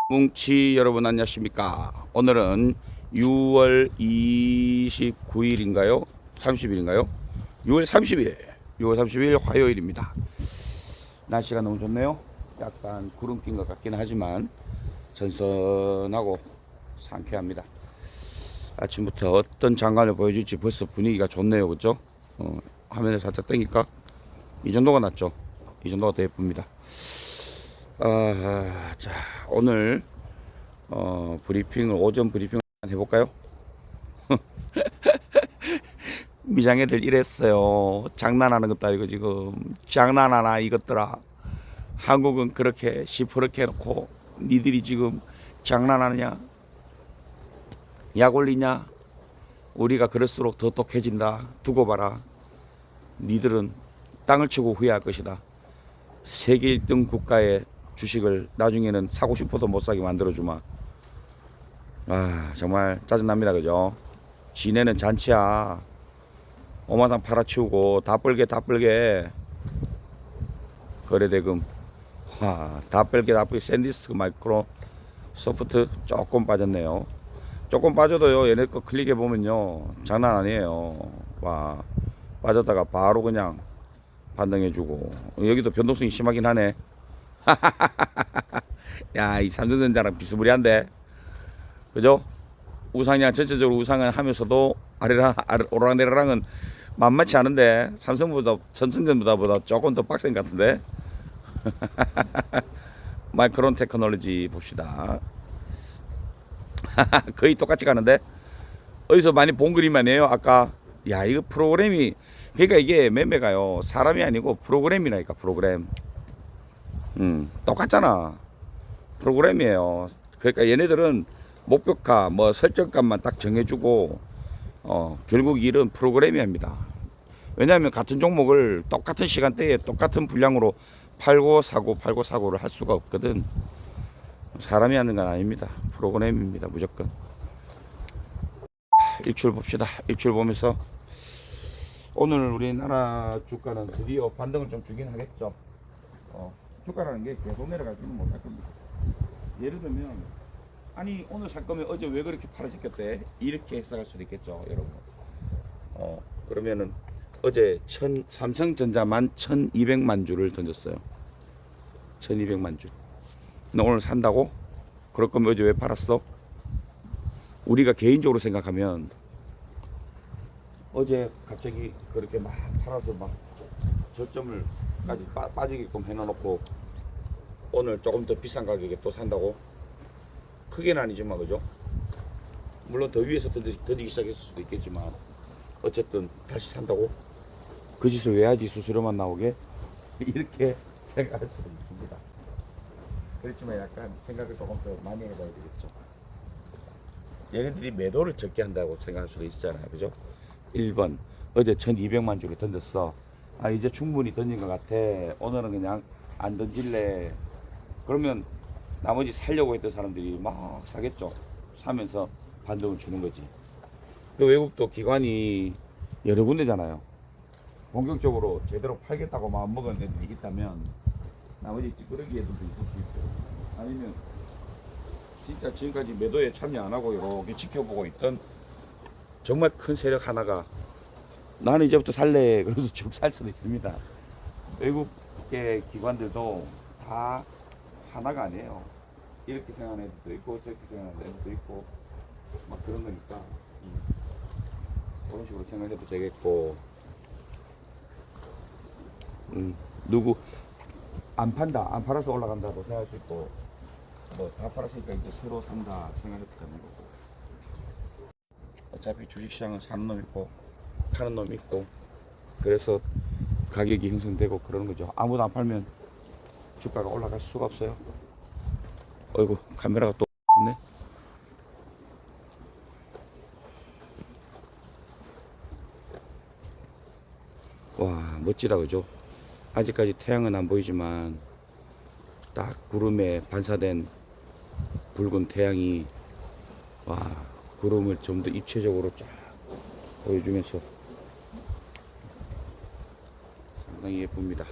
뭉치 여러분 안녕하십니까. 오늘은 6월 29일인가요? 30일인가요? 6월 30일 6월 30일 화요일입니다. 날씨가 너무 좋네요. 약간 구름 낀 것 같긴 하지만 선선하고 상쾌합니다. 아침부터 어떤 장관을 보여줄지 벌써 분위기가 좋네요. 그죠? 화면을 살짝 땡길까? 이 정도가 낫죠. 이 정도가 더 예쁩니다. 자, 오늘 브리핑을 오전 브리핑을 해볼까요? 미장애들 이랬어요. 장난하는 것도 아니고 지금 장난하나 이것들아. 한국은 그렇게 시퍼렇게 해놓고 니들이 지금 장난하느냐? 약 올리냐? 우리가 그럴수록 더 독해진다. 두고 봐라. 니들은 땅을 치고 후회할 것이다. 세계 1등 국가의 주식을 나중에는 사고 싶어도 못 사게 만들어주마. 정말 짜증납니다. 그죠? 지네는 잔치야. 오마상 팔아치우고 다 뻘게 거래대금 다 뻘게 샌디스크 마이크로 소프트 조금 빠졌네요. 조금 빠져도요 얘네 거 클릭해 보면요 장난 아니에요. 와, 빠졌다가 바로 그냥 반등해주고 여기도 변동성이 심하긴 하네. 야, 이 삼성전자랑 비스무리한데 그죠? 우상이랑 전체적으로 우상을 하면서도 오르락내리락은 만만치 않은데 삼성전자보다 조금 더 빡센 것 같은데. 마이크론 테크놀로지 봅시다. 거의 똑같이 가는데 어디서 많이 본 그림 아니에요? 아까 야, 이거 프로그램이, 그러니까 이게 매매가요 사람이 아니고 프로그램이라니까. 프로그램 똑같잖아. 프로그램이에요. 그러니까 얘네들은 목표가 뭐 설정값만 딱 정해주고 결국 일은 프로그램이 합니다. 왜냐하면 같은 종목을 똑같은 시간대에 똑같은 분량으로 팔고 사고를 할 수가 없거든. 사람이 하는 건 아닙니다. 프로그램입니다. 무조건. 일출 봅시다. 일출 보면서 오늘 우리나라 주가는 드디어 반등을 좀 주긴 하겠죠. 주가라는 게 계속 내려가지는 못할 겁니다. 예를 들면 아니 오늘 살 거면 어제 왜 그렇게 팔아제꼈대? 이렇게 해석할 수도 있겠죠, 여러분. 그러면은 어제 삼성전자만 1200만 주를 던졌어요. 1200만 주. 근데 오늘 산다고? 그럴 거면 어제 왜 팔았어? 우리가 개인적으로 생각하면 어제 갑자기 그렇게 막 팔아서 막 저점을까지 빠지게끔 해놔놓고 오늘 조금 더 비싼 가격에 또 산다고? 크게는 아니지만 그죠? 물론 더 위에서 던지기 시작했을 수도 있겠지만 어쨌든 다시 산다고? 그 짓을 왜 하지? 수수료만 나오게? 이렇게 생각할 수도 있습니다. 그렇지만 약간 생각을 조금 더 많이 해봐야 되겠죠. 얘네들이 매도를 적게 한다고 생각할 수도 있잖아요. 그죠? 1번 어제 1200만 주를 던졌어. 이제 충분히 던진 것 같아. 오늘은 그냥 안 던질래. 그러면 나머지 살려고 했던 사람들이 막 사겠죠. 사면서 반등을 주는 거지. 그 외국도 기관이 여러 군데잖아요. 본격적으로 제대로 팔겠다고 마음먹은 애들이 있다면 나머지 찌끄러기 애들도 있을 수 있고, 아니면 진짜 지금까지 매도에 참여 안 하고 이렇게 지켜보고 있던 정말 큰 세력 하나가 나는 이제부터 살래 그래서 쭉 살 수도 있습니다. 외국의 기관들도 다 하나가 아니에요. 이렇게 생각하는 애들도 있고 저렇게 생각하는 애들도 있고 막 그런 거니까 그런 식으로 생각해도 되겠고, 누구 안 판다, 안 팔아서 올라간다고 생각할 수 있고, 뭐 다 팔았으니까 이제 새로 산다 생각해도 되는 거고. 어차피 주식시장은 사는 놈 있고 파는 놈 있고, 그래서 가격이 형성되고 그러는 거죠. 아무도 안 팔면 주가가 올라갈 수가 없어요. 어이구, 카메라가 또 있네. 와, 멋지다 그죠? 아직까지 태양은 안 보이지만 딱 구름에 반사된 붉은 태양이, 와, 구름을 좀 더 입체적으로 쫙 보여주면서 상당히 예쁩니다.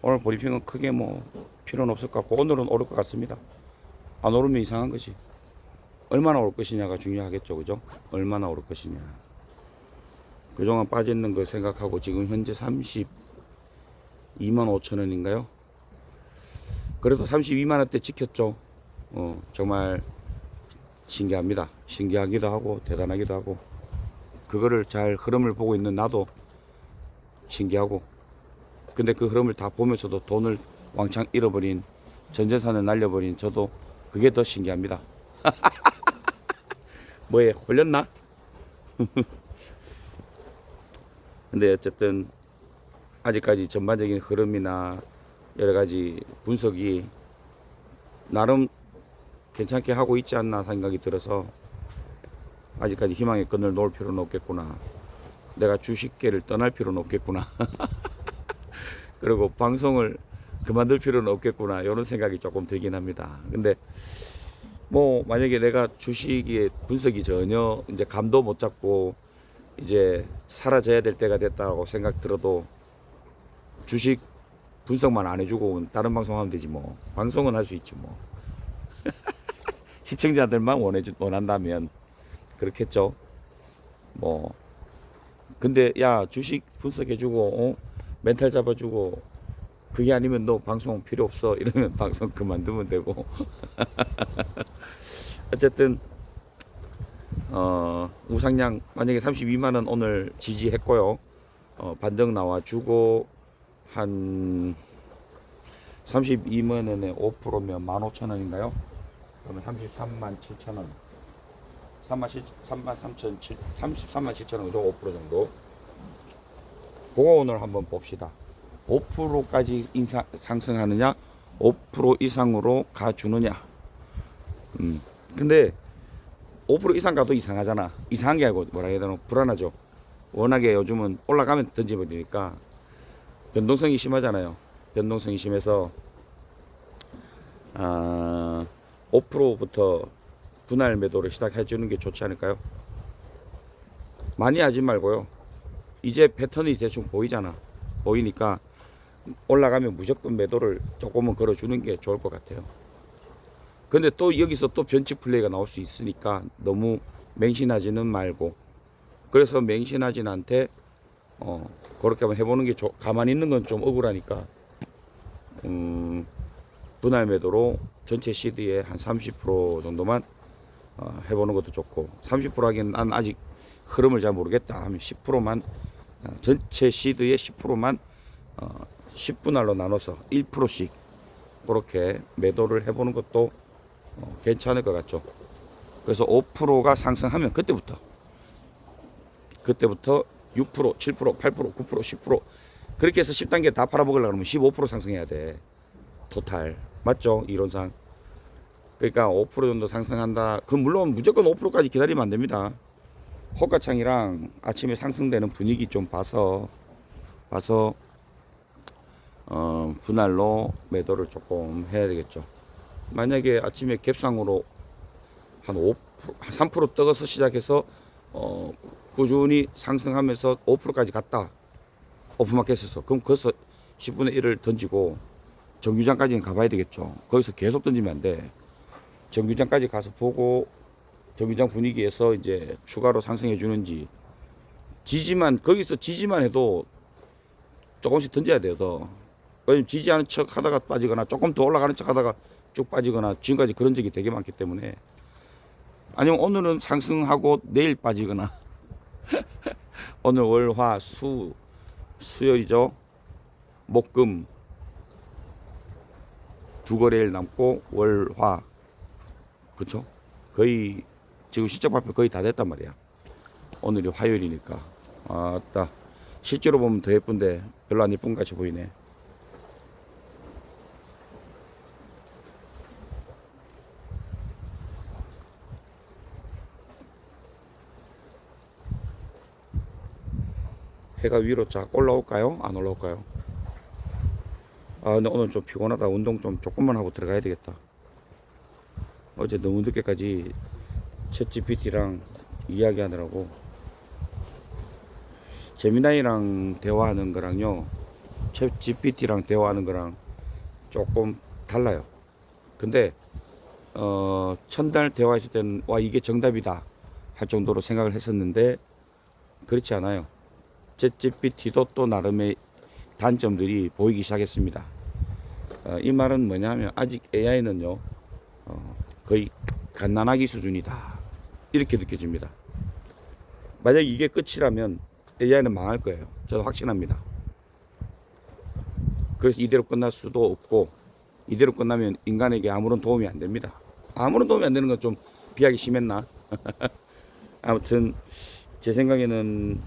오늘 브리핑은 크게 뭐 필요는 없을 것 같고 오늘은 오를 것 같습니다. 안 오르면 이상한 거지. 얼마나 오를 것이냐가 중요하겠죠, 그죠? 얼마나 오를 것이냐. 그동안 빠져있는 걸 생각하고 지금 현재 32만 5천 원인가요? 그래도 32만 원대 지켰죠. 정말 신기합니다. 신기하기도 하고 대단하기도 하고 그거를 잘 흐름을 보고 있는 나도 신기하고 근데 그 흐름을 다 보면서도 돈을 왕창 잃어버린 전 재산을 날려버린 저도 그게 더 신기합니다. 뭐에 홀렸나? 근데 어쨌든 아직까지 전반적인 흐름이나 여러 가지 분석이 나름 괜찮게 하고 있지 않나 생각이 들어서 아직까지 희망의 끈을 놓을 필요는 없겠구나. 내가 주식계를 떠날 필요는 없겠구나. 그리고 방송을 그만둘 필요는 없겠구나. 이런 생각이 조금 들긴 합니다. 근데 뭐 만약에 내가 주식의 분석이 전혀 이제 감도 못 잡고 이제 사라져야 될 때가 됐다고 생각 들어도 주식 분석만 안 해주고 다른 방송하면 되지 뭐. 방송은 할 수 있지 뭐. 시청자들만 원한다면 그렇겠죠. 뭐 근데 야 주식 분석해주고 멘탈 잡아주고 그게 아니면 너 방송 필요 없어 이러면 방송 그만두면 되고. 어쨌든 우상향 만약에 32만원 오늘 지지했고요. 반등 나와주고 한 32만원에 5%면 15,000원인가요? 그러면 33만 7천원 33만 7천원 5% 정도. 그거 오늘 한번 봅시다. 5%까지 상승하느냐 5% 이상으로 가주느냐. 근데 5% 이상 가도 이상하잖아. 이상한 게 아니고 뭐라 해야 되나 불안하죠. 워낙에 요즘은 올라가면 던져버리니까 변동성이 심하잖아요. 변동성이 심해서 5%부터 분할 매도를 시작해 주는 게 좋지 않을까요? 많이 하지 말고요. 이제 패턴이 대충 보이잖아. 보이니까 올라가면 무조건 매도를 조금은 걸어주는 게 좋을 것 같아요. 근데 또 여기서 또 변칙 플레이가 나올 수 있으니까 너무 맹신하지는 말고. 그래서 맹신하진 않되 그렇게 한번 해보는 게 가만히 있는 건 좀 억울하니까 분할 매도로 전체 시드의 한 30% 정도만 해보는 것도 좋고 30% 하기엔 난 아직 흐름을 잘 모르겠다 하면 10%만 전체 시드의 10%만 10분할로 나눠서 1%씩 그렇게 매도를 해보는 것도 괜찮을 것 같죠. 그래서 5%가 상승하면 그때부터 6%, 7%, 8%, 9%, 10% 그렇게 해서 10단계 다 팔아먹으려고 하면 15% 상승해야 돼. 토탈. 맞죠? 이론상. 그러니까 5% 정도 상승한다. 그럼 물론 무조건 5%까지 기다리면 안 됩니다. 호가창이랑 아침에 상승되는 분위기 좀 봐서 분할로 매도를 조금 해야 되겠죠. 만약에 아침에 갭상으로 한 5%, 3% 떠서 시작해서 꾸준히 상승하면서 5%까지 갔다. 오픈마켓에서. 그럼 거기서 10분의 1을 던지고 정규장까지는 가봐야 되겠죠. 거기서 계속 던지면 안 돼. 정규장까지 가서 보고 정규장 분위기에서 이제 추가로 상승해 주는지 거기서 지지만 해도 조금씩 던져야 돼요. 더. 왜냐면 지지하는 척 하다가 빠지거나 조금 더 올라가는 척 하다가 쭉 빠지거나 지금까지 그런 적이 되게 많기 때문에 아니면 오늘은 상승하고 내일 빠지거나 오늘 월, 화, 수요일이죠. 목금 두 거래일 남고 월, 화 그쵸? 거의 지금 실적 발표 거의 다 됐단 말이야. 오늘이 화요일이니까 아따 실제로 보면 더 예쁜데 별로 안 예쁜 것 같이 보이네. 해가 위로 쫙 올라올까요? 안 올라올까요? 근데 오늘 좀 피곤하다. 운동 좀 조금만 하고 들어가야 되겠다. 어제 너무 늦게까지 챗 GPT랑 이야기하느라고 재미나이랑 대화하는 거랑요 챗 GPT랑 대화하는 거랑 조금 달라요. 근데 첫날 대화했을 때는 와 이게 정답이다 할 정도로 생각을 했었는데 그렇지 않아요. 챗 GPT도 또 나름의 단점들이 보이기 시작했습니다. 이 말은 뭐냐면 아직 AI는요 거의 갓난아기 수준이다 이렇게 느껴집니다. 만약 이게 끝이라면 AI는 망할 거예요. 저는 확신합니다. 그래서 이대로 끝날 수도 없고 이대로 끝나면 인간에게 아무런 도움이 안 됩니다. 아무런 도움이 안 되는 건 좀 비하기 심했나? 아무튼 제 생각에는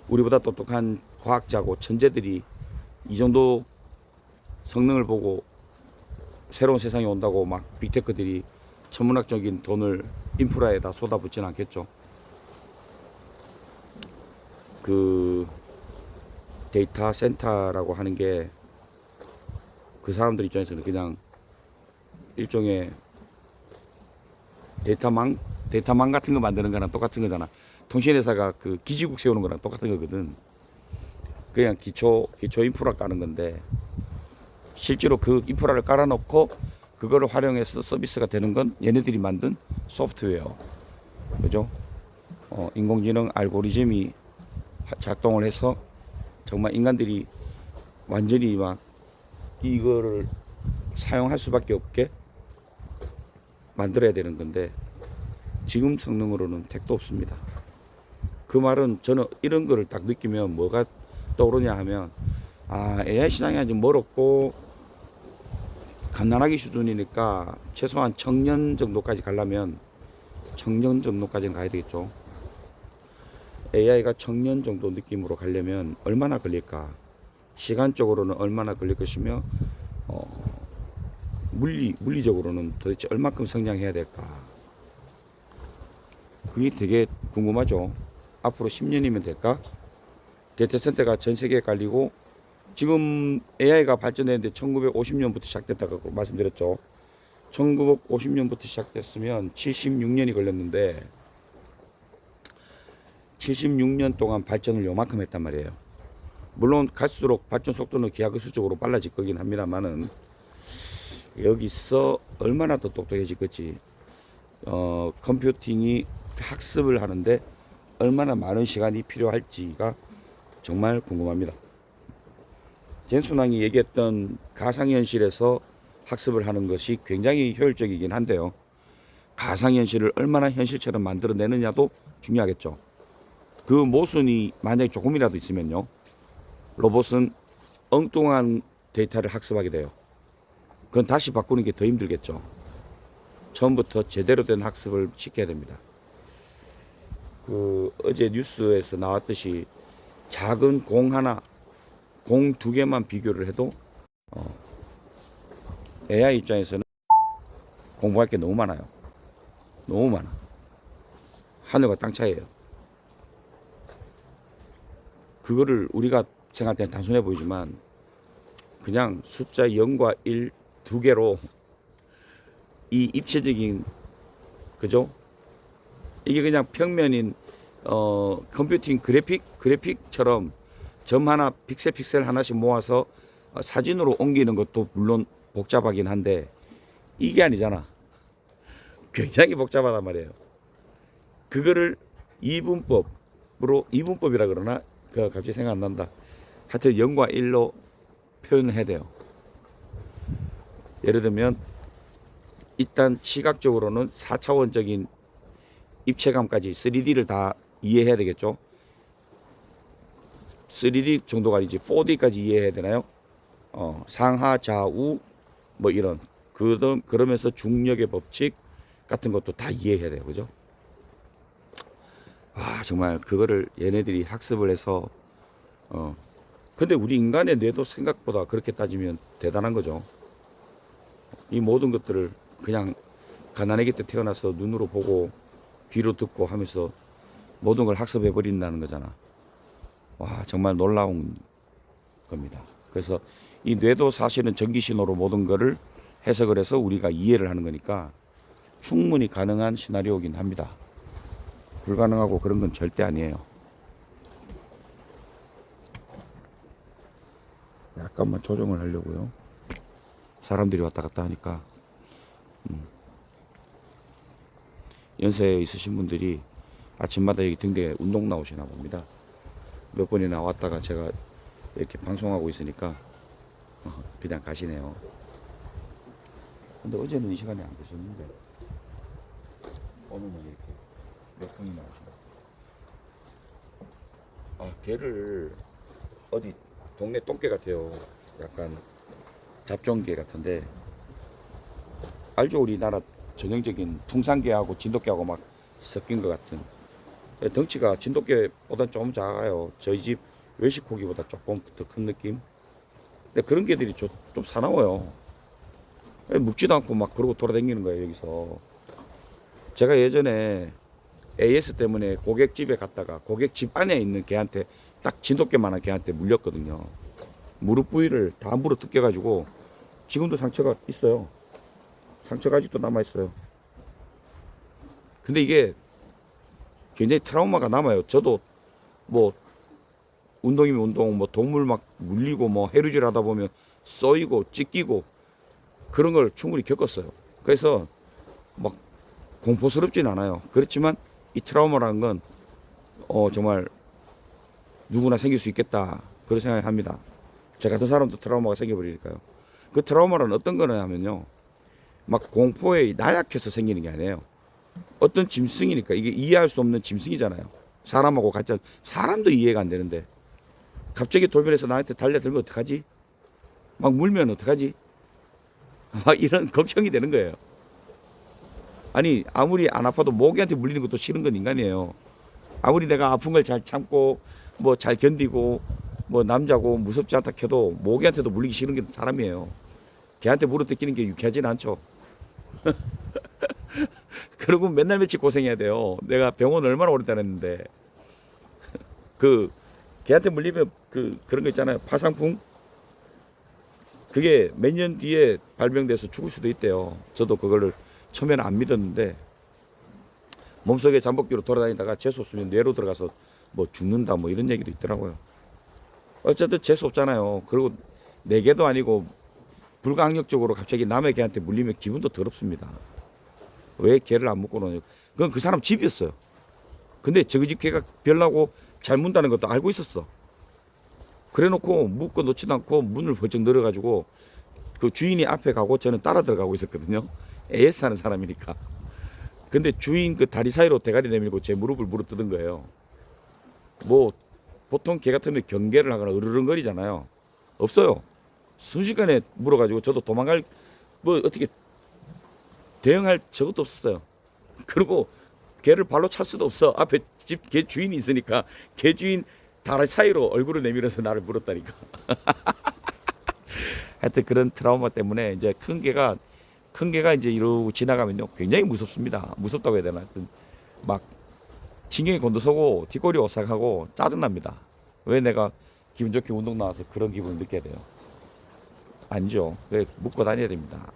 우리보다 똑똑한 과학자고 천재들이 이 정도 성능을 보고 새로운 세상이 온다고 막 빅테크들이 천문학적인 돈을 인프라에다 쏟아붓지는 않겠죠. 그 데이터 센터라고 하는 게 그 사람들 입장에서는 그냥 일종의 데이터망 같은 거 만드는 거랑 똑같은 거잖아. 통신회사가 그 기지국 세우는 거랑 똑같은 거거든. 그냥 기초 인프라 까는 건데 실제로 그 인프라를 깔아놓고 그거를 활용해서 서비스가 되는 건 얘네들이 만든 소프트웨어, 그죠? 인공지능 알고리즘이 작동을 해서 정말 인간들이 완전히 막 이거를 사용할 수밖에 없게 만들어야 되는 건데 지금 성능으로는 택도 없습니다. 그 말은 저는 이런 거를 딱 느끼면 뭐가 떠오르냐 하면 AI 시장이 아직 멀었고 갓난아기 수준이니까 최소한 청년 정도까지 가려면 청년 정도까지는 가야 되겠죠. AI가 청년 정도 느낌으로 가려면 얼마나 걸릴까? 시간적으로는 얼마나 걸릴 것이며 물리적으로는 도대체 얼마큼 성장해야 될까? 그게 되게 궁금하죠. 앞으로 10년이면 될까? 데이터 센터가 전 세계에 깔리고 지금 AI가 발전했는데 1950년부터 시작됐다고 말씀드렸죠. 1950년부터 시작됐으면 76년이 걸렸는데 76년 동안 발전을 요만큼 했단 말이에요. 물론 갈수록 발전 속도는 기하급수적으로 빨라질 거긴 합니다만은 여기서 얼마나 더 똑똑해질지 컴퓨팅이 학습을 하는데 얼마나 많은 시간이 필요할지가 정말 궁금합니다. 젠순왕이 얘기했던 가상현실에서 학습을 하는 것이 굉장히 효율적이긴 한데요. 가상현실을 얼마나 현실처럼 만들어내느냐도 중요하겠죠. 그 모순이 만약에 조금이라도 있으면요. 로봇은 엉뚱한 데이터를 학습하게 돼요. 그건 다시 바꾸는 게 더 힘들겠죠. 처음부터 제대로 된 학습을 시켜야 됩니다. 어제 뉴스에서 나왔듯이 작은 공 하나, 공 두 개만 비교를 해도 AI 입장에서는 공부할 게 너무 많아요. 너무 많아. 하늘과 땅 차이예요. 그거를 우리가 생각할 때는 단순해 보이지만 그냥 숫자 0과 1 두 개로 이 입체적인 그죠? 이게 그냥 평면인 컴퓨팅 그래픽처럼 점 하나 픽셀 하나씩 모아서 사진으로 옮기는 것도 물론 복잡하긴 한데 이게 아니잖아. 굉장히 복잡하단 말이에요. 그거를 이분법이라 그러나 그 갑자기 생각 안 난다. 하여튼 0과 1로 표현을 해야 돼요. 예를 들면 일단 시각적으로는 4차원적인 입체감까지 3D를 다 이해해야 되겠죠. 3D 정도가 아니지 4D까지 이해해야 되나요? 상하 좌우 뭐 이런 그러면서 중력의 법칙 같은 것도 다 이해해야 돼요. 그죠? 정말 그거를 얘네들이 학습을 해서 근데 우리 인간의 뇌도 생각보다 그렇게 따지면 대단한 거죠. 이 모든 것들을 그냥 가난하기 때 태어나서 눈으로 보고 귀로 듣고 하면서 모든 걸 학습해 버린다는 거잖아. 정말 놀라운 겁니다. 그래서 이 뇌도 사실은 전기 신호로 모든 거를 해석을 해서 우리가 이해를 하는 거니까 충분히 가능한 시나리오긴 합니다. 불가능하고 그런 건 절대 아니에요. 약간만 조정을 하려고요. 사람들이 왔다 갔다 하니까. 연세에 있으신 분들이 아침마다 여기 등대에 운동 나오시나 봅니다. 몇 번이나 왔다가 제가 이렇게 방송하고 있으니까 그냥 가시네요. 근데 어제는 이 시간에 안 계셨는데 오늘은 이렇게 몇 분이 나오시나. 아, 개를 어디 동네 똥개 같아요. 약간 잡종개 같은데, 알죠? 우리나라 전형적인 풍산개하고 진돗개하고 막 섞인 것 같은. 덩치가 진돗개보다 조금 작아요. 저희 집 외식고기보다 조금 더 큰 느낌. 근데 그런 개들이 좀 사나워요. 묵지도 않고 막 그러고 돌아다니는 거예요, 여기서. 제가 예전에 AS 때문에 고객집에 갔다가 고객집 안에 있는 개한테, 딱 진돗개만한 개한테 물렸거든요. 무릎 부위를 다 물어 뜯겨가지고 지금도 상처가 있어요. 상처가 아직도 남아있어요. 근데 이게 굉장히 트라우마가 남아요. 저도 뭐 운동이면 운동, 뭐 동물 막 물리고 뭐 해루질 하다 보면 쏘이고 찢기고 그런 걸 충분히 겪었어요. 그래서 막 공포스럽진 않아요. 그렇지만 이 트라우마라는 건 정말 누구나 생길 수 있겠다, 그런 생각을 합니다. 저 같은 사람도 트라우마가 생겨버리니까요. 그 트라우마는 어떤 거냐면요, 막 공포에 나약해서 생기는 게 아니에요. 어떤 짐승이니까, 이게 이해할 수 없는 짐승이잖아요. 사람하고 같이, 사람도 이해가 안 되는데 갑자기 돌변해서 나한테 달려들면 어떡하지? 막 물면 어떡하지? 막 이런 걱정이 되는 거예요. 아니, 아무리 안 아파도 모기한테 물리는 것도 싫은 건 인간이에요. 아무리 내가 아픈 걸 잘 참고 뭐 잘 견디고 뭐 남자고 무섭지 않다 해도 모기한테도 물리기 싫은 게 사람이에요. 걔한테 물어뜯기는 게 유쾌하진 않죠. 그러고 맨날 며칠 고생해야 돼요. 내가 병원 얼마나 오래 다녔는데. 그 걔한테 물리면 그런 거 있잖아요, 파상풍. 그게 몇 년 뒤에 발병돼서 죽을 수도 있대요. 저도 그거를 처음에는 안 믿었는데 몸속에 잠복기로 돌아다니다가 재수 없으면 뇌로 들어가서 뭐 죽는다 뭐 이런 얘기도 있더라고요. 어쨌든 재수 없잖아요. 그리고 내 개도 아니고 불가항력적으로 갑자기 남의 개한테 물리면 기분도 더럽습니다. 왜 개를 안 묶고 노냐. 그건 그 사람 집이었어요. 근데 저기 집 개가 별나고 잘 문다는 것도 알고 있었어. 그래 놓고 묶어 놓지도 않고 문을 벌쩍 늘어가지고 그 주인이 앞에 가고 저는 따라 들어가고 있었거든요. AS 하는 사람이니까. 근데 주인 그 다리 사이로 대가리 내밀고 제 무릎을 물어뜯은 거예요. 뭐 보통 개 같으면 경계를 하거나 으르렁거리잖아요. 없어요. 순식간에 물어가지고 저도 도망갈 뭐 어떻게 대응할 저것도 없었어요. 그리고 개를 발로 찰 수도 없어. 앞에 집 개 주인이 있으니까 개 주인 다리 사이로 얼굴을 내밀어서 나를 물었다니까. 하여튼 그런 트라우마 때문에 이제 큰 개가 이제 이러고 지나가면요 굉장히 무섭습니다. 무섭다고 해야 되나. 하여튼 막 신경이 곤두서고 뒷골이 오싹하고 짜증납니다. 왜 내가 기분 좋게 운동 나와서 그런 기분을 느껴야 돼요? 아니죠. 왜 묶고 다녀야 됩니다.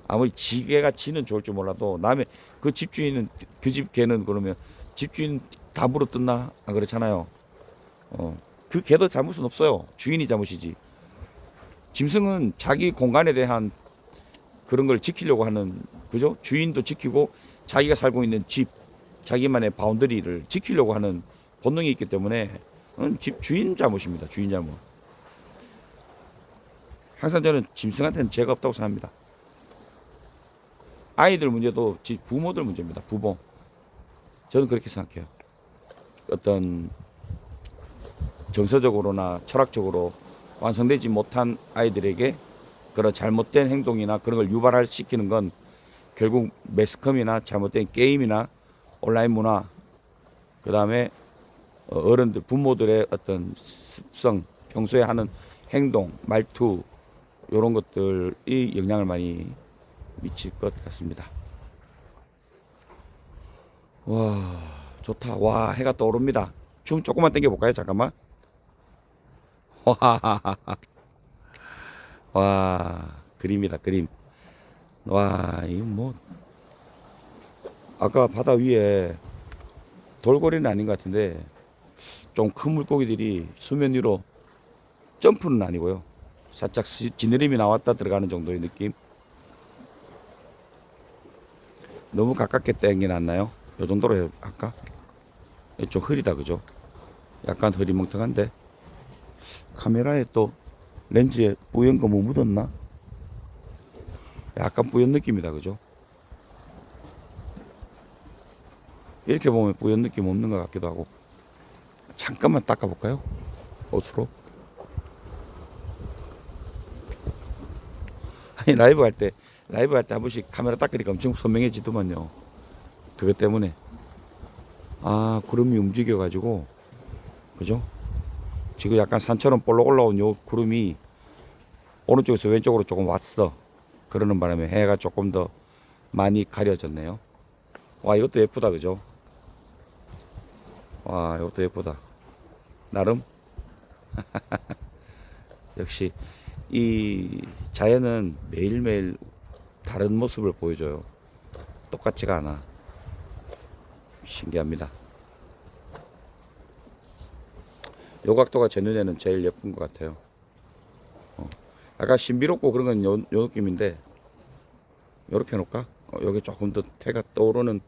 아무리 지개가 지는 좋을 줄 몰라도 남의 그 집주인은, 그 집 개는 그러면 집주인 다 물어뜯나? 안 그렇잖아요. 그 개도 잘못은 없어요. 주인이 잘못이지. 짐승은 자기 공간에 대한 그런 걸 지키려고 하는, 그죠? 주인도 지키고 자기가 살고 있는 집, 자기만의 바운더리를 지키려고 하는 본능이 있기 때문에 집 주인 잘못입니다. 주인 잘못. 항상 저는 짐승한테는 죄가 없다고 생각합니다. 아이들 문제도 부모들 문제입니다. 부모. 저는 그렇게 생각해요. 어떤 정서적으로나 철학적으로 완성되지 못한 아이들에게 그런 잘못된 행동이나 그런 걸 유발시키는 건 결국 매스컴이나 잘못된 게임이나 온라인 문화, 그 다음에 어른들, 부모들의 어떤 습성, 평소에 하는 행동, 말투, 이런 것들이 영향을 많이 미칠 것 같습니다. 와, 좋다. 와, 해가 떠오릅니다. 줌 조금만 당겨볼까요? 잠깐만. 와, 그림이다, 그림. 와, 이거 뭐, 아까 바다 위에 돌고래는 아닌 것 같은데 좀 큰 물고기들이 수면 위로 점프는 아니고요. 살짝 지느러미 나왔다 들어가는 정도의 느낌. 너무 가깝게 땡겨 놨나요? 요 정도로 할까? 좀 흐리다 그죠? 약간 흐리멍텅한데 카메라에 또 렌즈에 뿌연 거 뭐 묻었나? 약간 뿌연 느낌이다 그죠? 이렇게 보면 뿌연 느낌 없는 것 같기도 하고. 잠깐만 닦아볼까요? 옷으로. 아니 라이브 할 때 한 번씩 카메라 닦으니까 엄청 선명해지더만요. 그것 때문에. 아, 구름이 움직여 가지고 그죠? 지금 약간 산처럼 볼록 올라온 요 구름이 오른쪽에서 왼쪽으로 조금 왔어. 그러는 바람에 해가 조금 더 많이 가려졌네요. 와, 이것도 예쁘다 그죠? 와, 이것도 예쁘다. 나름 역시 이 자연은 매일매일 다른 모습을 보여줘요. 똑같지가 않아. 신기합니다. 요 각도가 제 눈에는 제일 예쁜 것 같아요. 약간 신비롭고 그런 건 요 느낌인데 요렇게 해놓을까? 여기 조금 더 태가 떠오르는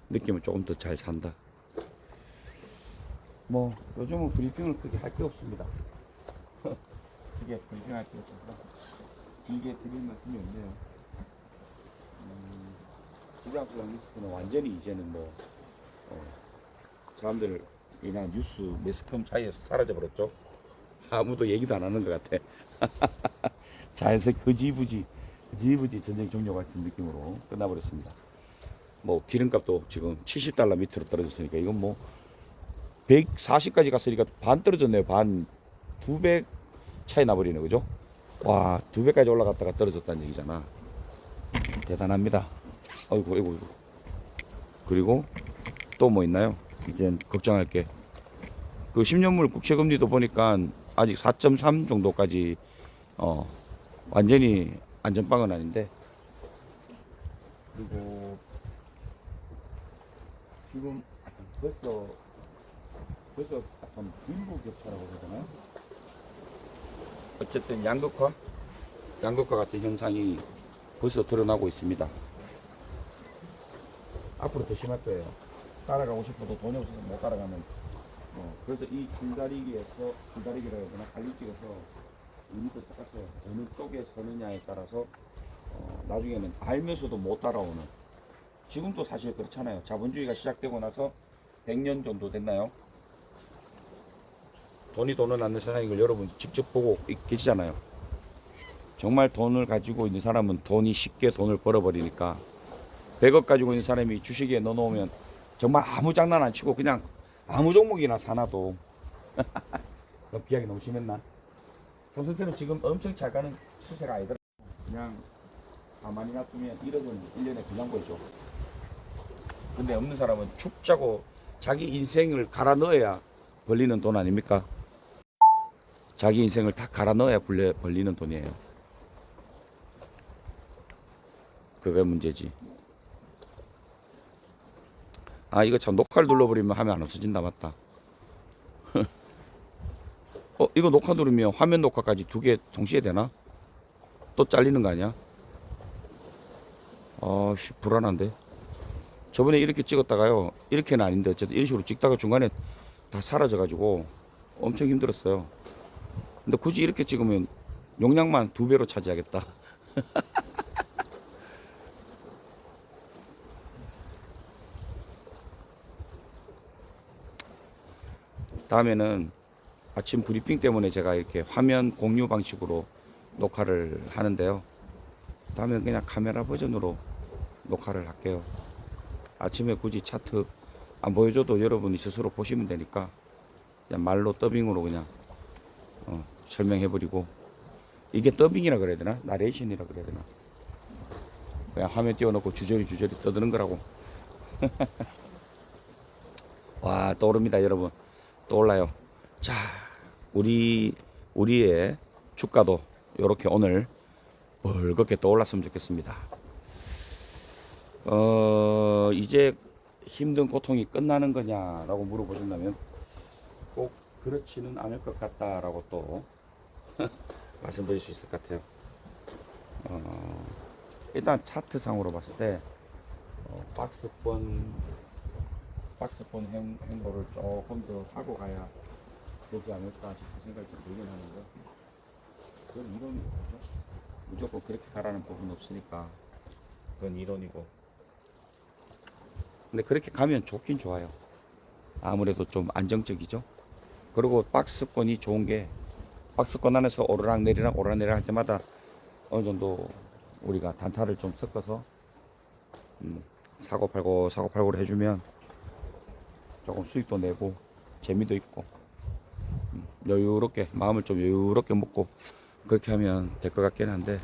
느낌을 조금 더 잘 산다. 뭐 요즘은 브리핑을 크게 할 게 없습니다. 크게 브리핑 할 게 없어서 길게 드릴 말씀이 없네요. 부장수 리스크는 완전히 이제는 뭐 사람들 그냥 뉴스 매스컴 사이에서 사라져 버렸죠. 아무도 얘기도 안 하는 것 같아. 자연스럽게 흐지부지 전쟁 종료 같은 느낌으로 끝나버렸습니다. 뭐 기름값도 지금 $70 밑으로 떨어졌으니까 이건 뭐 140까지 갔으니까 반 떨어졌네요. 반 2배 차이 나버리네 그죠? 와, 2배까지 올라갔다가 떨어졌다는 얘기잖아. 대단합니다. 아이고 아이고. 그리고 또 뭐 있나요? 이젠 걱정할 게 그 10년물 국채금리도 보니까 아직 4.3 정도까지 완전히 안전빵은 아닌데, 그리고 지금 벌써 약간 빈부격차라고 해야 되나요? 어쨌든 양극화 같은 현상이 벌써 드러나고 있습니다. 앞으로 더 심할 거예요. 따라가고 싶어도 돈이 없어서 못 따라가는. 그래서 이 줄다리기라 해야 되나, 갈림길에서 의미도 똑같아요. 어느 쪽에 서느냐에 따라서 나중에는 알면서도 못 따라오는. 지금도 사실 그렇잖아요. 자본주의가 시작되고 나서 100년 정도 됐나요? 돈이 돈을 낳는 세상인 걸 여러분 직접 보고 계시잖아요. 정말 돈을 가지고 있는 사람은 돈이 쉽게 돈을 벌어버리니까 100억 가지고 있는 사람이 주식에 넣어놓으면 정말 아무 장난 안 치고 그냥 아무 종목이나 사놔도 비약이 너무 심했나? 삼성처럼 지금 엄청 잘 가는 추세가 아니더라. 그냥 가만히 놔두면 1억은 1년에 그냥 벌죠. 근데 없는 사람은 죽자고 자기 인생을 갈아 넣어야 벌리는 돈 아닙니까? 자기 인생을 다 갈아 넣어야 벌리는 돈이에요. 그게 문제지. 아, 이거 참 녹화를 눌러버리면 화면 안 없어진다. 맞다. 이거 녹화 누르면 화면 녹화까지 두 개 동시에 되나? 또 잘리는 거 아니야? 씨, 불안한데. 저번에 이렇게 찍었다가요, 이렇게는 아닌데 어쨌든 이런 식으로 찍다가 중간에 다 사라져가지고 엄청 힘들었어요. 근데 굳이 이렇게 찍으면 용량만 2배로 차지하겠다. 다음에는 아침 브리핑 때문에 제가 이렇게 화면 공유 방식으로 녹화를 하는데요. 다음엔 그냥 카메라 버전으로 녹화를 할게요. 아침에 굳이 차트 안 보여줘도 여러분이 스스로 보시면 되니까 그냥 말로 더빙으로 그냥 설명해버리고, 이게 더빙이라 그래야 되나? 나레이션이라 그래야 되나? 그냥 화면 띄워놓고 주저리 떠드는 거라고. 와, 떠오릅니다 여러분. 떠올라요. 자, 우리의 주가도 이렇게 오늘 벌겋게 떠올랐으면 좋겠습니다. 이제 힘든 고통이 끝나는 거냐라고 물어보신다면 꼭 그렇지는 않을 것 같다라고 또 말씀드릴 수 있을 것 같아요. 일단 차트상으로 봤을 때 박스권 행보를 조금 더 하고 가야 되지 않을까 싶은 생각이 좀 들긴 하는데, 그건 이론이고, 그죠? 무조건 그렇게 가라는 법은 없으니까 그건 이론이고. 근데 그렇게 가면 좋긴 좋아요. 아무래도 좀 안정적이죠. 그리고 박스권이 좋은 게, 박스권 안에서 오르락내리락 오르락내리락 할 때마다 어느 정도 우리가 단타를 좀 섞어서 사고 팔고를 해주면 조금 수익도 내고 재미도 있고, 여유롭게 마음을 좀 여유롭게 먹고 그렇게 하면 될 것 같긴 한데,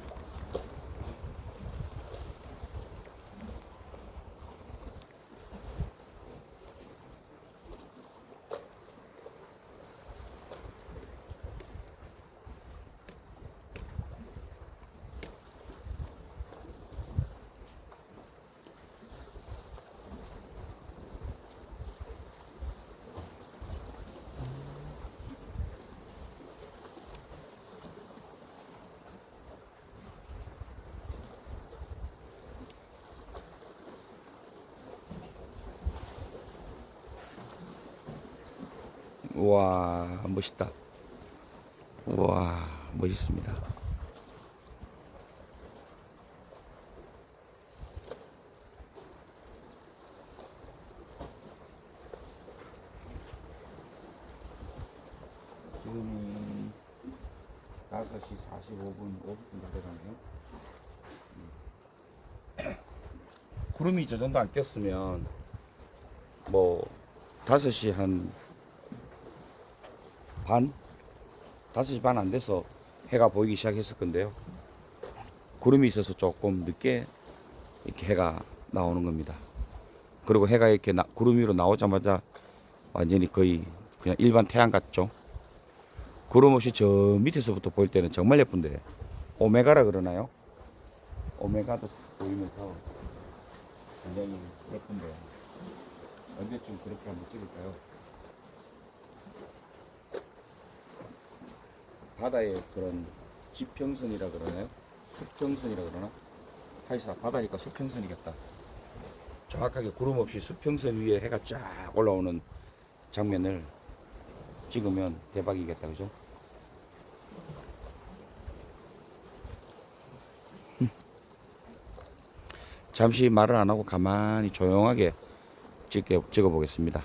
우와 멋있다. 우와 멋있습니다. 지금이 5시 45분 50분 다 돼가네요. 구름이 저 정도 안 꼈으면 뭐 5시 한 반? 5시 반 안 돼서 해가 보이기 시작했을 건데요. 구름이 있어서 조금 늦게 이렇게 해가 나오는 겁니다. 그리고 해가 이렇게 구름 위로 나오자마자 완전히 거의 그냥 일반 태양 같죠. 구름 없이 저 밑에서부터 볼 때는 정말 예쁜데, 오메가라 그러나요? 오메가도 보이면서 굉장히 예쁜데요. 언제쯤 그렇게 한번 찍을까요? 바다의 그런 지평선이라 그러나요? 수평선이라 그러나? 하여사 바다니까 수평선이겠다. 정확하게 구름 없이 수평선 위에 해가 쫙 올라오는 장면을 찍으면 대박이겠다, 그죠? 잠시 말을 안 하고 가만히 조용하게 찍어 보겠습니다.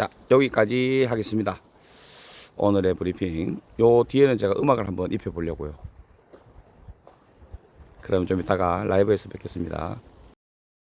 자, 여기까지 하겠습니다. 오늘의 브리핑. 요 뒤에는 제가 음악을 한번 입혀 보려고요. 그럼 좀 이따가 라이브에서 뵙겠습니다.